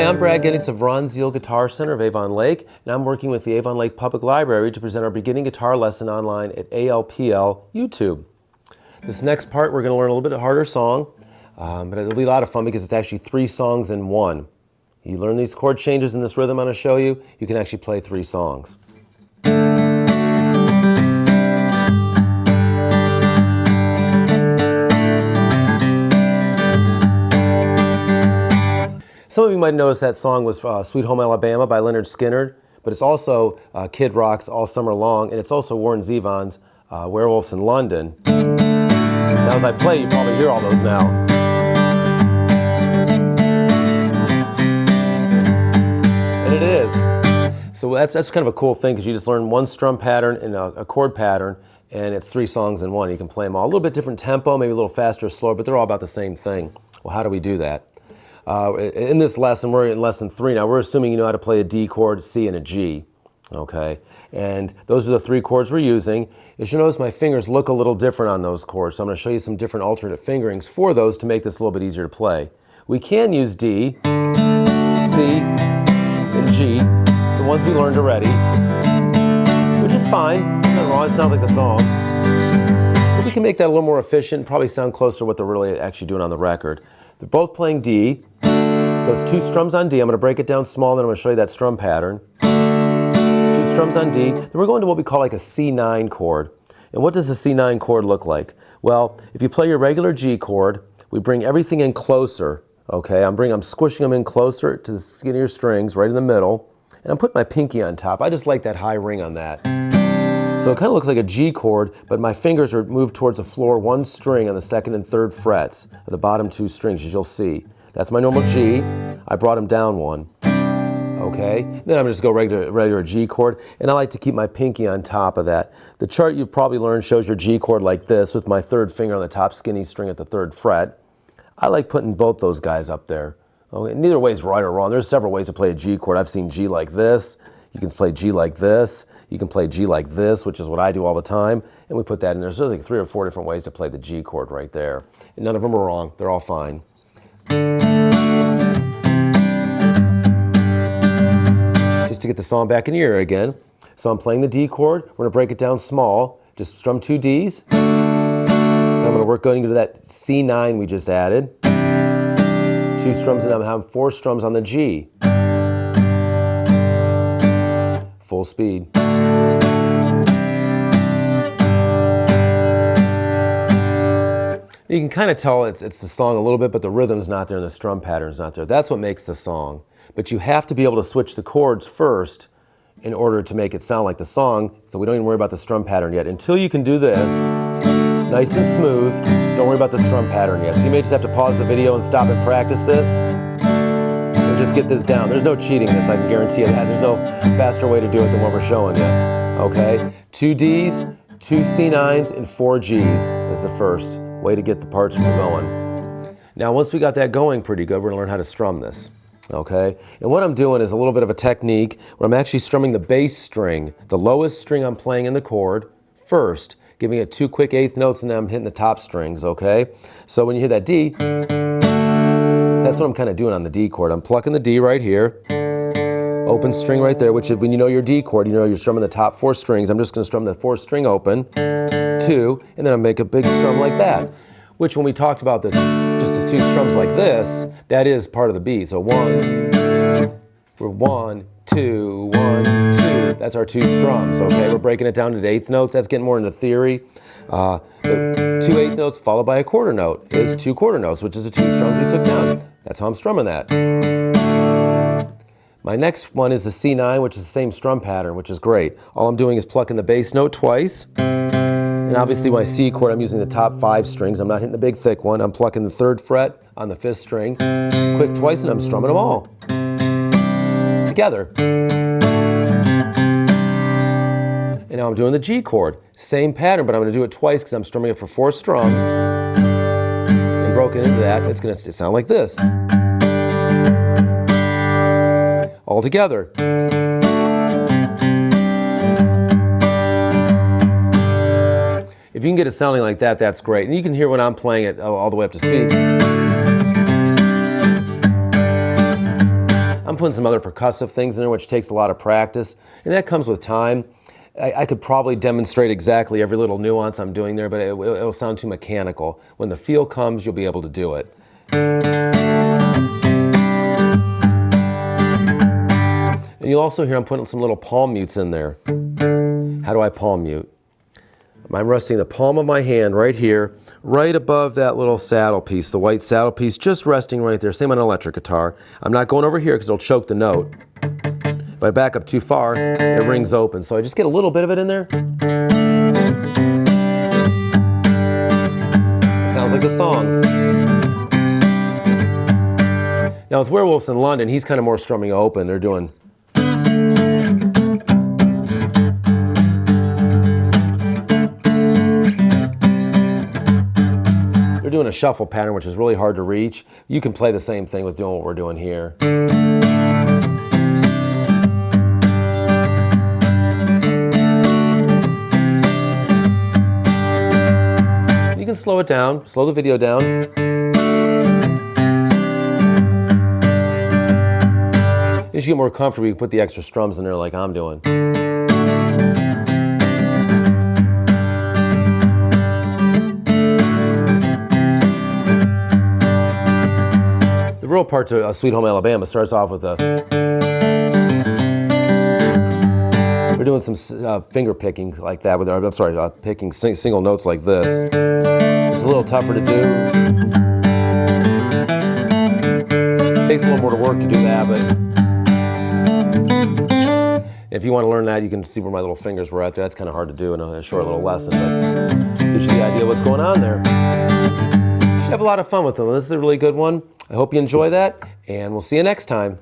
I'm Brad Gendics of Zehel Guitar Center of Avon Lake, and I'm working with the Avon Lake Public Library to present our beginning guitar lesson online at ALPL YouTube. This next part, we're going to learn a little bit harder song, but it'll be a lot of fun because it's actually 3 songs in one. You learn these chord changes in this rhythm I'm going to show you, you can actually play 3 songs. Some of you might notice that song was Sweet Home Alabama by Leonard Skinner, but it's also Kid Rock's All Summer Long, and it's also Warren Zevon's Werewolves in London. Now as I play, you probably hear all those now. And it is. So that's kind of a cool thing because you just learn one strum pattern and a chord pattern, and it's 3 songs in one. You can play them all. A little bit different tempo, maybe a little faster or slower, but they're all about the same thing. Well, how do we do that? In this lesson, we're in lesson 3 now. We're assuming you know how to play a D chord, C, and a G. Okay, and those are the 3 chords we're using. As you notice, my fingers look a little different on those chords, so I'm going to show you some different alternate fingerings for those to make this a little bit easier to play. We can use D, C, and G, the ones we learned already, which is fine. Nothing wrong. It sounds like the song. But we can make that a little more efficient, probably sound closer to what they're really actually doing on the record. They're both playing D, so it's 2 strums on D. I'm going to break it down small, then I'm going to show you that strum pattern. 2 strums on D. Then we're going to what we call like a C9 chord. And what does a C9 chord look like? Well, if you play your regular G chord, we bring everything in closer. Okay, I'm squishing them in closer to the skinnier strings, right in the middle, and I'm putting my pinky on top. I just like that high ring on that. So it kind of looks like a G chord, but my fingers are moved towards the floor 1 string on the 2nd and 3rd frets of the bottom 2 strings, as you'll see. That's my normal G. I brought them down 1. Okay, then I'm just going to go regular G chord, and I like to keep my pinky on top of that. The chart you've probably learned shows your G chord like this, with my 3rd finger on the top skinny string at the 3rd fret. I like putting both those guys up there. Okay, neither way is right or wrong. There's several ways to play a G chord. I've seen G like this. You can play G like this. You can play G like this, which is what I do all the time. And we put that in there. So there's like 3 or 4 different ways to play the G chord right there. And none of them are wrong. They're all fine. Just to get the song back in your ear again. So I'm playing the D chord. We're going to break it down small. Just strum 2 Ds. And I'm going to work going into that C9 we just added. 2 strums, and I'm having 4 strums on the G. Full speed. You can kind of tell it's the song a little bit, but the rhythm's not there and the strum pattern's not there. That's what makes the song. But you have to be able to switch the chords first in order to make it sound like the song, so we don't even worry about the strum pattern yet. Until you can do this, nice and smooth, don't worry about the strum pattern yet. So you may just have to pause the video and stop and practice this. Just get this down. There's no cheating this, I can guarantee you that. There's no faster way to do it than what we're showing you. Okay? 2 Ds, 2 C9s, and 4 Gs is the first way to get the parts going. Now once we got that going pretty good, we're going to learn how to strum this. Okay? And what I'm doing is a little bit of a technique where I'm actually strumming the bass string, the lowest string I'm playing in the chord, first, giving it 2 quick 8th notes, and then I'm hitting the top strings, okay? So when you hear that D, that's what I'm kind of doing on the D chord. I'm plucking the D right here, open string right there, which is when you know your D chord, you know you're strumming the top 4 strings. I'm just going to strum the 4th string open, 2, and then I make a big strum like that, which when we talked about this, just as 2 strums like this, that is part of the beat. So 1, we're 1, 2, 1, 2. That's our 2 strums, okay? We're breaking it down into 8th notes. That's getting more into theory. But 2 8th notes followed by a quarter note is 2 quarter notes, which is the 2 strums we took down. That's how I'm strumming that. My next one is the C9, which is the same strum pattern, which is great. All I'm doing is plucking the bass note twice. And obviously my C chord, I'm using the top 5 strings. I'm not hitting the big thick one. I'm plucking the 3rd fret on the 5th string, quick twice, and I'm strumming them all together. And now I'm doing the G chord. Same pattern, but I'm going to do it twice because I'm strumming it for 4 strums. And broken into that, it's going to sound like this. All together. If you can get it sounding like that, that's great. And you can hear when I'm playing it all the way up to speed. I'm putting some other percussive things in there, which takes a lot of practice, and that comes with time. I could probably demonstrate exactly every little nuance I'm doing there, but it'll sound too mechanical. When the feel comes, you'll be able to do it. And you'll also hear I'm putting some little palm mutes in there. How do I palm mute? I'm resting the palm of my hand right here, right above that little saddle piece, the white saddle piece, just resting right there. Same on an electric guitar. I'm not going over here because it'll choke the note. If I back up too far, it rings open. So I just get a little bit of it in there. It sounds like the songs. Now with Werewolves in London, he's kind of more strumming open. They're doing... They're doing a shuffle pattern, which is really hard to reach. You can play the same thing with doing what we're doing here. You can slow it down, slow the video down. As you get more comfortable, you can put the extra strums in there like I'm doing. The real part to Sweet Home Alabama starts off with a... We're doing some finger picking like that with our, I'm sorry, picking single notes like this. It's a little tougher to do. Takes a little more work to do that, but if you want to learn that, you can see where my little fingers were at there. That's kind of hard to do in a short little lesson, but gives you the idea of what's going on there. You should have a lot of fun with them. This is a really good one. I hope you enjoy that, and we'll see you next time.